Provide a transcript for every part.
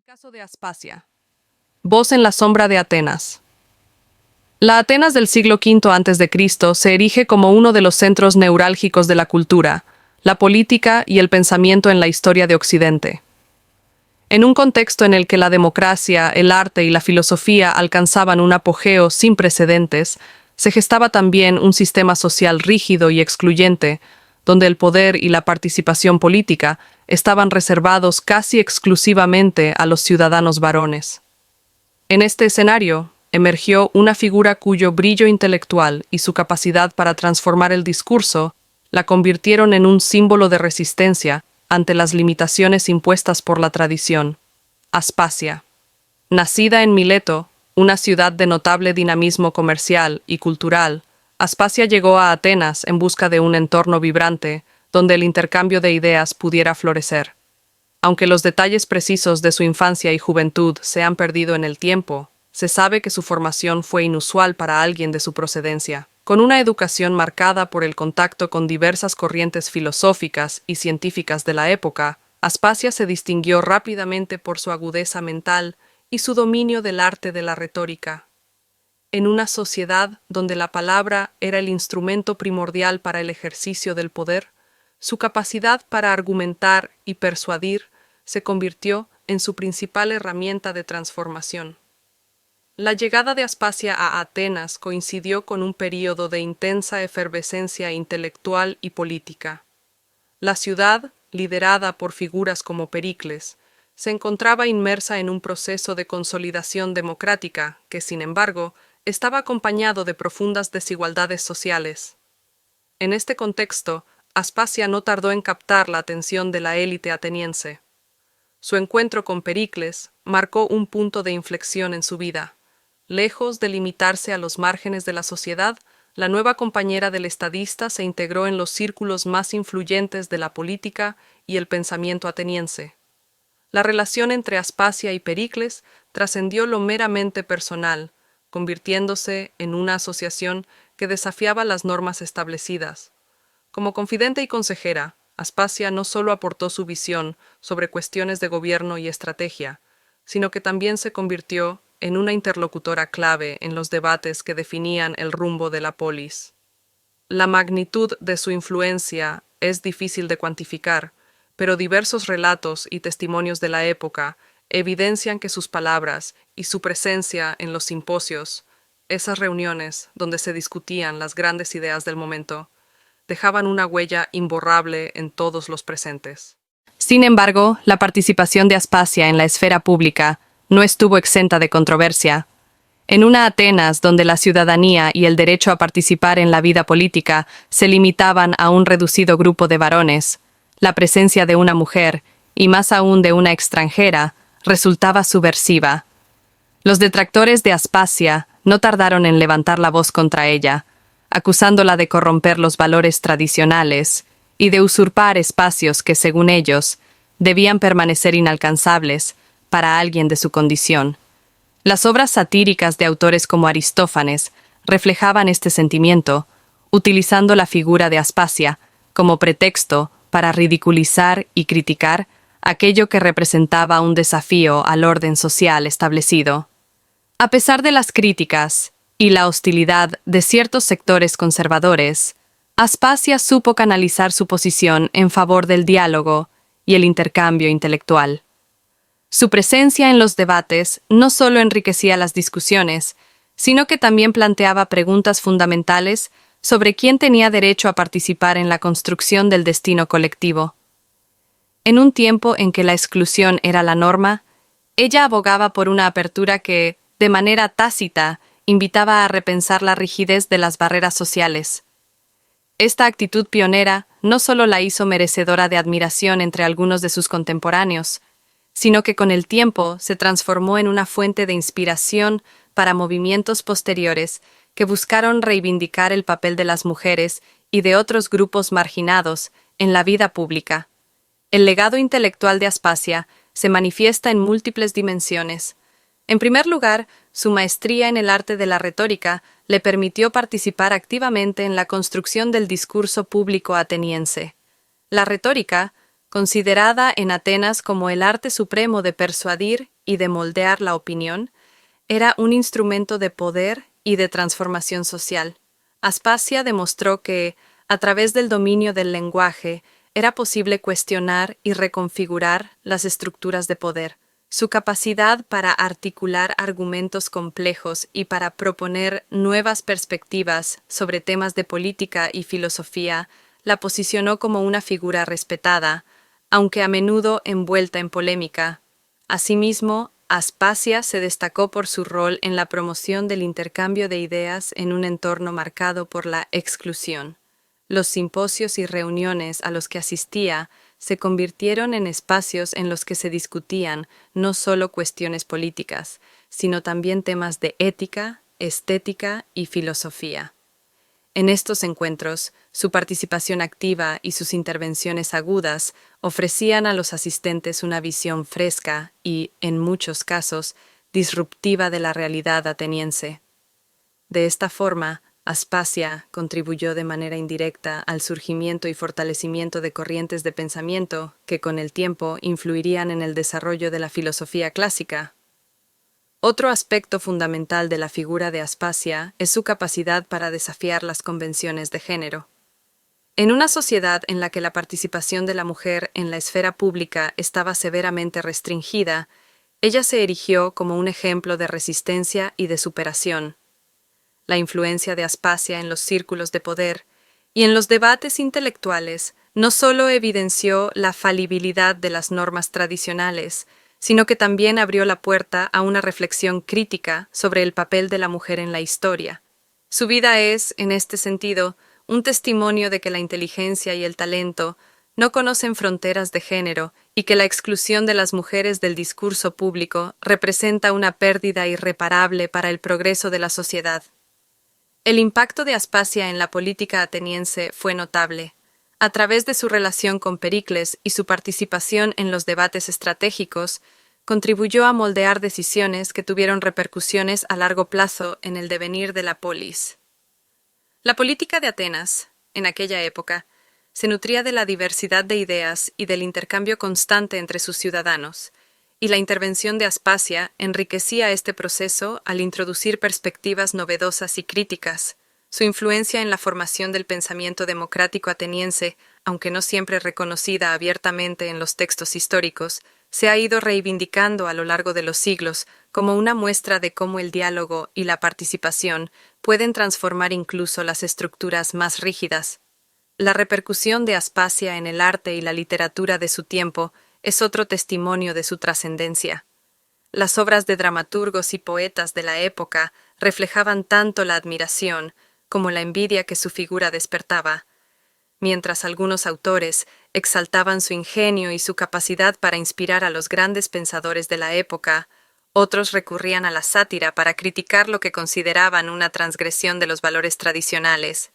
El caso de Aspasia. Voz en la sombra de Atenas. La Atenas del siglo V a.C. se erige como uno de los centros neurálgicos de la cultura, la política y el pensamiento en la historia de Occidente. En un contexto en el que la democracia, el arte y la filosofía alcanzaban un apogeo sin precedentes, se gestaba también un sistema social rígido y excluyente, donde el poder y la participación política estaban reservados casi exclusivamente a los ciudadanos varones. En este escenario, emergió una figura cuyo brillo intelectual y su capacidad para transformar el discurso la convirtieron en un símbolo de resistencia ante las limitaciones impuestas por la tradición. Aspasia. Nacida en Mileto, una ciudad de notable dinamismo comercial y cultural, Aspasia llegó a Atenas en busca de un entorno vibrante donde el intercambio de ideas pudiera florecer. Aunque los detalles precisos de su infancia y juventud se han perdido en el tiempo, se sabe que su formación fue inusual para alguien de su procedencia. Con una educación marcada por el contacto con diversas corrientes filosóficas y científicas de la época, Aspasia se distinguió rápidamente por su agudeza mental y su dominio del arte de la retórica. En una sociedad donde la palabra era el instrumento primordial para el ejercicio del poder, su capacidad para argumentar y persuadir se convirtió en su principal herramienta de transformación. La llegada de Aspasia a Atenas coincidió con un período de intensa efervescencia intelectual y política. La ciudad, liderada por figuras como Pericles, se encontraba inmersa en un proceso de consolidación democrática que, sin embargo, estaba acompañado de profundas desigualdades sociales. En este contexto, Aspasia no tardó en captar la atención de la élite ateniense. Su encuentro con Pericles marcó un punto de inflexión en su vida. Lejos de limitarse a los márgenes de la sociedad, la nueva compañera del estadista se integró en los círculos más influyentes de la política y el pensamiento ateniense. La relación entre Aspasia y Pericles trascendió lo meramente personal, convirtiéndose en una asociación que desafiaba las normas establecidas. Como confidente y consejera, Aspasia no solo aportó su visión sobre cuestiones de gobierno y estrategia, sino que también se convirtió en una interlocutora clave en los debates que definían el rumbo de la polis. La magnitud de su influencia es difícil de cuantificar, pero diversos relatos y testimonios de la época evidencian que sus palabras y su presencia en los simposios, esas reuniones donde se discutían las grandes ideas del momento, dejaban una huella imborrable en todos los presentes. Sin embargo, la participación de Aspasia en la esfera pública no estuvo exenta de controversia. En una Atenas donde la ciudadanía y el derecho a participar en la vida política se limitaban a un reducido grupo de varones, la presencia de una mujer, y más aún de una extranjera, resultaba subversiva. Los detractores de Aspasia no tardaron en levantar la voz contra ella, acusándola de corromper los valores tradicionales y de usurpar espacios que, según ellos, debían permanecer inalcanzables para alguien de su condición. Las obras satíricas de autores como Aristófanes reflejaban este sentimiento, utilizando la figura de Aspasia como pretexto para ridiculizar y criticar aquello que representaba un desafío al orden social establecido. A pesar de las críticas y la hostilidad de ciertos sectores conservadores, Aspasia supo canalizar su posición en favor del diálogo y el intercambio intelectual. Su presencia en los debates no solo enriquecía las discusiones, sino que también planteaba preguntas fundamentales sobre quién tenía derecho a participar en la construcción del destino colectivo. En un tiempo en que la exclusión era la norma, ella abogaba por una apertura que, de manera tácita, invitaba a repensar la rigidez de las barreras sociales. Esta actitud pionera no solo la hizo merecedora de admiración entre algunos de sus contemporáneos, sino que con el tiempo se transformó en una fuente de inspiración para movimientos posteriores que buscaron reivindicar el papel de las mujeres y de otros grupos marginados en la vida pública. El legado intelectual de Aspasia se manifiesta en múltiples dimensiones. En primer lugar, su maestría en el arte de la retórica le permitió participar activamente en la construcción del discurso público ateniense. La retórica, considerada en Atenas como el arte supremo de persuadir y de moldear la opinión, era un instrumento de poder y de transformación social. Aspasia demostró que, a través del dominio del lenguaje, era posible cuestionar y reconfigurar las estructuras de poder. Su capacidad para articular argumentos complejos y para proponer nuevas perspectivas sobre temas de política y filosofía la posicionó como una figura respetada, aunque a menudo envuelta en polémica. Asimismo, Aspasia se destacó por su rol en la promoción del intercambio de ideas en un entorno marcado por la exclusión. Los simposios y reuniones a los que asistía se convirtieron en espacios en los que se discutían no solo cuestiones políticas, sino también temas de ética, estética y filosofía. En estos encuentros, su participación activa y sus intervenciones agudas ofrecían a los asistentes una visión fresca y, en muchos casos, disruptiva de la realidad ateniense. De esta forma, Aspasia contribuyó de manera indirecta al surgimiento y fortalecimiento de corrientes de pensamiento que con el tiempo influirían en el desarrollo de la filosofía clásica. Otro aspecto fundamental de la figura de Aspasia es su capacidad para desafiar las convenciones de género. En una sociedad en la que la participación de la mujer en la esfera pública estaba severamente restringida, ella se erigió como un ejemplo de resistencia y de superación. La influencia de Aspasia en los círculos de poder y en los debates intelectuales no solo evidenció la falibilidad de las normas tradicionales, sino que también abrió la puerta a una reflexión crítica sobre el papel de la mujer en la historia. Su vida es, en este sentido, un testimonio de que la inteligencia y el talento no conocen fronteras de género y que la exclusión de las mujeres del discurso público representa una pérdida irreparable para el progreso de la sociedad. El impacto de Aspasia en la política ateniense fue notable. A través de su relación con Pericles y su participación en los debates estratégicos, contribuyó a moldear decisiones que tuvieron repercusiones a largo plazo en el devenir de la polis. La política de Atenas, en aquella época, se nutría de la diversidad de ideas y del intercambio constante entre sus ciudadanos, y la intervención de Aspasia enriquecía este proceso al introducir perspectivas novedosas y críticas. Su influencia en la formación del pensamiento democrático ateniense, aunque no siempre reconocida abiertamente en los textos históricos, se ha ido reivindicando a lo largo de los siglos como una muestra de cómo el diálogo y la participación pueden transformar incluso las estructuras más rígidas. La repercusión de Aspasia en el arte y la literatura de su tiempo es otro testimonio de su trascendencia. Las obras de dramaturgos y poetas de la época reflejaban tanto la admiración como la envidia que su figura despertaba. Mientras algunos autores exaltaban su ingenio y su capacidad para inspirar a los grandes pensadores de la época, otros recurrían a la sátira para criticar lo que consideraban una transgresión de los valores tradicionales.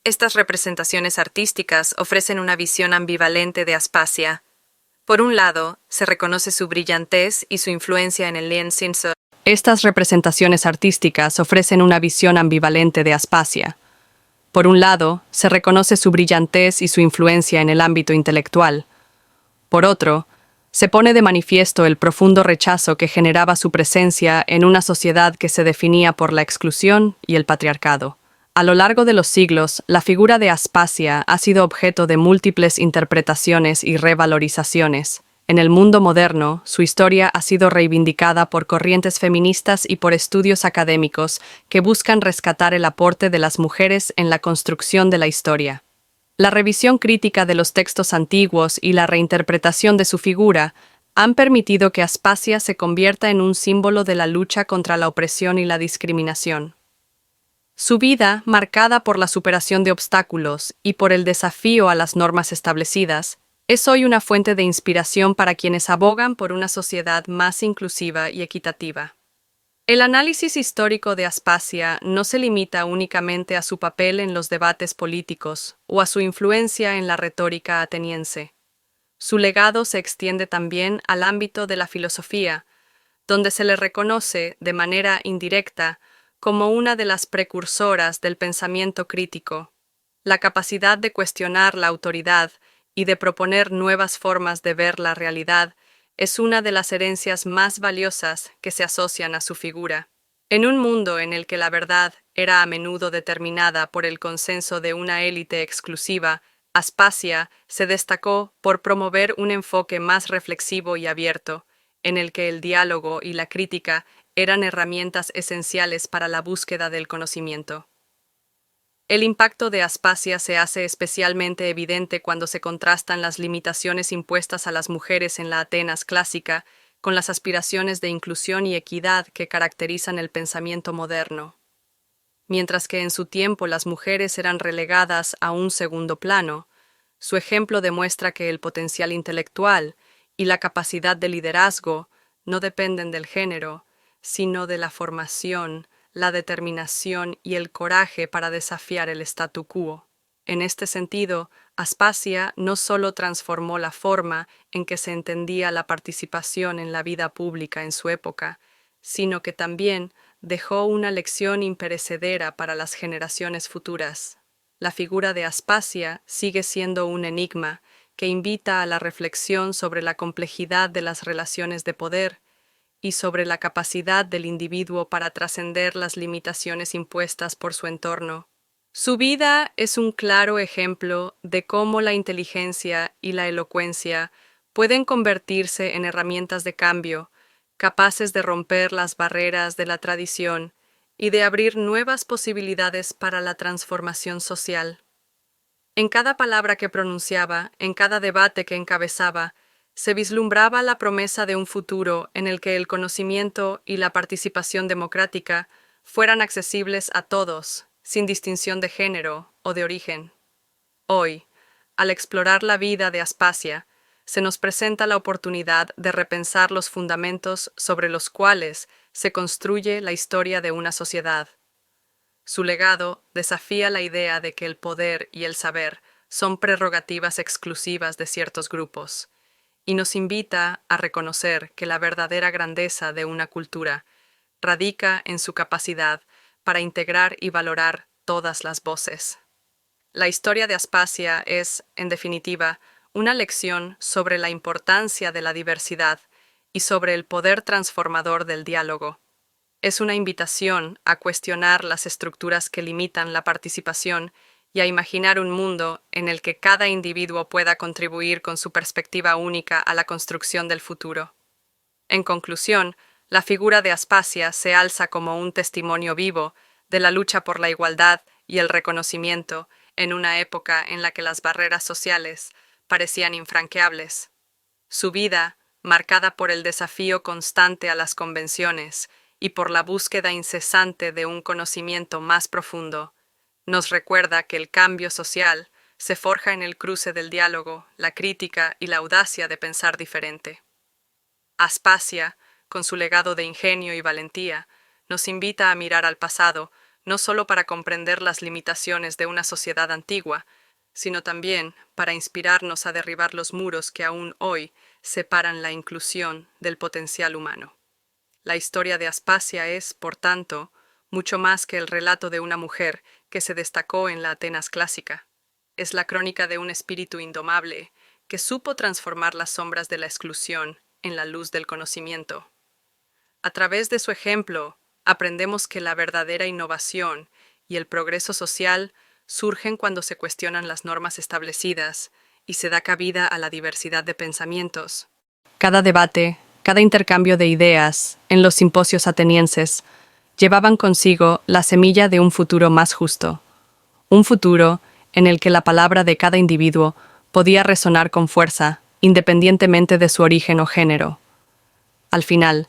Estas representaciones artísticas ofrecen una visión ambivalente de Aspasia. Por un lado, se reconoce su brillantez y su influencia en el lienzo. Estas representaciones artísticas ofrecen una visión ambivalente de Aspasia. Por un lado, se reconoce su brillantez y su influencia en el ámbito intelectual. Por otro, se pone de manifiesto el profundo rechazo que generaba su presencia en una sociedad que se definía por la exclusión y el patriarcado. A lo largo de los siglos, la figura de Aspasia ha sido objeto de múltiples interpretaciones y revalorizaciones. En el mundo moderno, su historia ha sido reivindicada por corrientes feministas y por estudios académicos que buscan rescatar el aporte de las mujeres en la construcción de la historia. La revisión crítica de los textos antiguos y la reinterpretación de su figura han permitido que Aspasia se convierta en un símbolo de la lucha contra la opresión y la discriminación. Su vida, marcada por la superación de obstáculos y por el desafío a las normas establecidas, es hoy una fuente de inspiración para quienes abogan por una sociedad más inclusiva y equitativa. El análisis histórico de Aspasia no se limita únicamente a su papel en los debates políticos o a su influencia en la retórica ateniense. Su legado se extiende también al ámbito de la filosofía, donde se le reconoce, de manera indirecta, como una de las precursoras del pensamiento crítico. La capacidad de cuestionar la autoridad y de proponer nuevas formas de ver la realidad es una de las herencias más valiosas que se asocian a su figura. En un mundo en el que la verdad era a menudo determinada por el consenso de una élite exclusiva, Aspasia se destacó por promover un enfoque más reflexivo y abierto, en el que el diálogo y la crítica eran herramientas esenciales para la búsqueda del conocimiento. El impacto de Aspasia se hace especialmente evidente cuando se contrastan las limitaciones impuestas a las mujeres en la Atenas clásica con las aspiraciones de inclusión y equidad que caracterizan el pensamiento moderno. Mientras que en su tiempo las mujeres eran relegadas a un segundo plano, su ejemplo demuestra que el potencial intelectual y la capacidad de liderazgo no dependen del género, sino de la formación, la determinación y el coraje para desafiar el statu quo. En este sentido, Aspasia no solo transformó la forma en que se entendía la participación en la vida pública en su época, sino que también dejó una lección imperecedera para las generaciones futuras. La figura de Aspasia sigue siendo un enigma que invita a la reflexión sobre la complejidad de las relaciones de poder y sobre la capacidad del individuo para trascender las limitaciones impuestas por su entorno. Su vida es un claro ejemplo de cómo la inteligencia y la elocuencia pueden convertirse en herramientas de cambio, capaces de romper las barreras de la tradición y de abrir nuevas posibilidades para la transformación social. En cada palabra que pronunciaba, en cada debate que encabezaba, se vislumbraba la promesa de un futuro en el que el conocimiento y la participación democrática fueran accesibles a todos, sin distinción de género o de origen. Hoy, al explorar la vida de Aspasia, se nos presenta la oportunidad de repensar los fundamentos sobre los cuales se construye la historia de una sociedad. Su legado desafía la idea de que el poder y el saber son prerrogativas exclusivas de ciertos grupos, y nos invita a reconocer que la verdadera grandeza de una cultura radica en su capacidad para integrar y valorar todas las voces. La historia de Aspasia es, en definitiva, una lección sobre la importancia de la diversidad y sobre el poder transformador del diálogo. Es una invitación a cuestionar las estructuras que limitan la participación y a imaginar un mundo en el que cada individuo pueda contribuir con su perspectiva única a la construcción del futuro. En conclusión, la figura de Aspasia se alza como un testimonio vivo de la lucha por la igualdad y el reconocimiento en una época en la que las barreras sociales parecían infranqueables. Su vida, marcada por el desafío constante a las convenciones y por la búsqueda incesante de un conocimiento más profundo, nos recuerda que el cambio social se forja en el cruce del diálogo, la crítica y la audacia de pensar diferente. Aspasia, con su legado de ingenio y valentía, nos invita a mirar al pasado, no solo para comprender las limitaciones de una sociedad antigua, sino también para inspirarnos a derribar los muros que aún hoy separan la inclusión del potencial humano. La historia de Aspasia es, por tanto, mucho más que el relato de una mujer que se destacó en la Atenas clásica. Es la crónica de un espíritu indomable que supo transformar las sombras de la exclusión en la luz del conocimiento. A través de su ejemplo, aprendemos que la verdadera innovación y el progreso social surgen cuando se cuestionan las normas establecidas y se da cabida a la diversidad de pensamientos. Cada debate, cada intercambio de ideas en los simposios atenienses llevaban consigo la semilla de un futuro más justo, un futuro en el que la palabra de cada individuo podía resonar con fuerza, independientemente de su origen o género. Al final,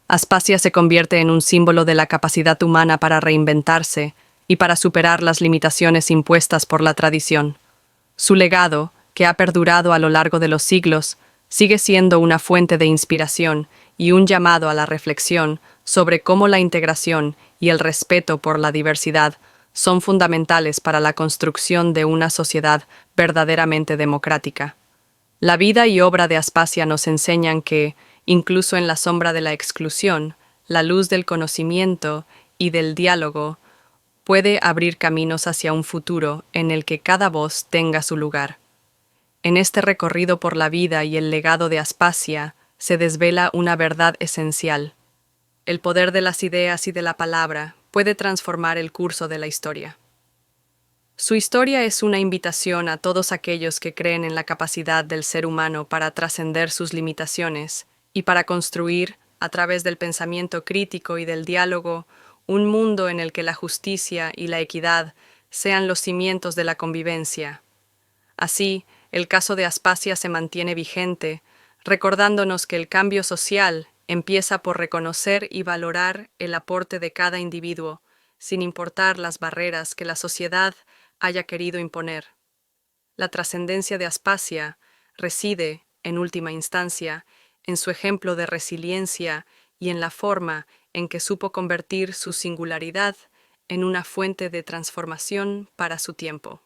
Aspasia se convierte en un símbolo de la capacidad humana para reinventarse y para superar las limitaciones impuestas por la tradición. Su legado, que ha perdurado a lo largo de los siglos, sigue siendo una fuente de inspiración y un llamado a la reflexión sobre cómo la integración y el respeto por la diversidad son fundamentales para la construcción de una sociedad verdaderamente democrática. La vida y obra de Aspasia nos enseñan que, incluso en la sombra de la exclusión, la luz del conocimiento y del diálogo puede abrir caminos hacia un futuro en el que cada voz tenga su lugar. En este recorrido por la vida y el legado de Aspasia, se desvela una verdad esencial. El poder de las ideas y de la palabra puede transformar el curso de la historia. Su historia es una invitación a todos aquellos que creen en la capacidad del ser humano para trascender sus limitaciones y para construir, a través del pensamiento crítico y del diálogo, un mundo en el que la justicia y la equidad sean los cimientos de la convivencia. Así, el caso de Aspasia se mantiene vigente, recordándonos que el cambio social empieza por reconocer y valorar el aporte de cada individuo, sin importar las barreras que la sociedad haya querido imponer. La trascendencia de Aspasia reside, en última instancia, en su ejemplo de resiliencia y en la forma en que supo convertir su singularidad en una fuente de transformación para su tiempo.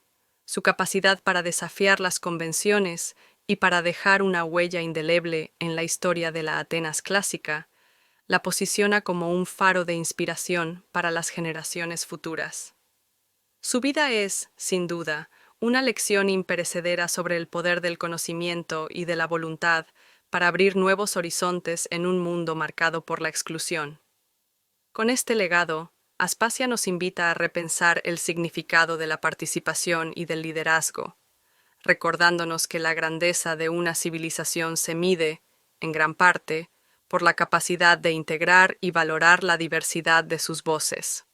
Su capacidad para desafiar las convenciones y para dejar una huella indeleble en la historia de la Atenas clásica, la posiciona como un faro de inspiración para las generaciones futuras. Su vida es, sin duda, una lección imperecedera sobre el poder del conocimiento y de la voluntad para abrir nuevos horizontes en un mundo marcado por la exclusión. Con este legado, Aspasia nos invita a repensar el significado de la participación y del liderazgo, recordándonos que la grandeza de una civilización se mide, en gran parte, por la capacidad de integrar y valorar la diversidad de sus voces.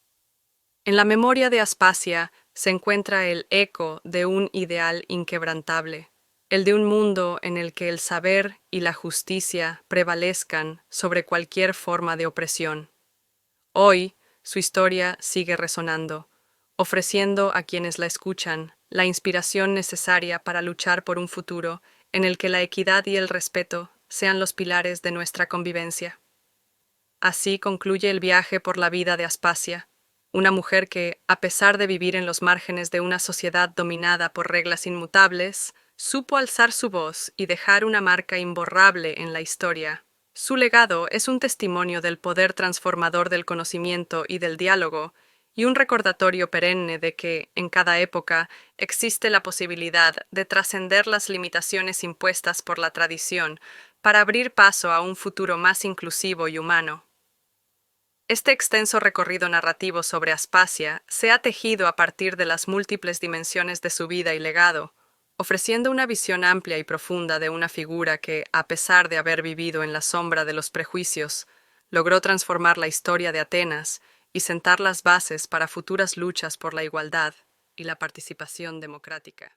En la memoria de Aspasia se encuentra el eco de un ideal inquebrantable, el de un mundo en el que el saber y la justicia prevalezcan sobre cualquier forma de opresión. Hoy, su historia sigue resonando, ofreciendo a quienes la escuchan la inspiración necesaria para luchar por un futuro en el que la equidad y el respeto sean los pilares de nuestra convivencia. Así concluye el viaje por la vida de Aspasia, una mujer que, a pesar de vivir en los márgenes de una sociedad dominada por reglas inmutables, supo alzar su voz y dejar una marca imborrable en la historia. Su legado es un testimonio del poder transformador del conocimiento y del diálogo, y un recordatorio perenne de que, en cada época, existe la posibilidad de trascender las limitaciones impuestas por la tradición para abrir paso a un futuro más inclusivo y humano. Este extenso recorrido narrativo sobre Aspasia se ha tejido a partir de las múltiples dimensiones de su vida y legado, ofreciendo una visión amplia y profunda de una figura que, a pesar de haber vivido en la sombra de los prejuicios, logró transformar la historia de Atenas y sentar las bases para futuras luchas por la igualdad y la participación democrática.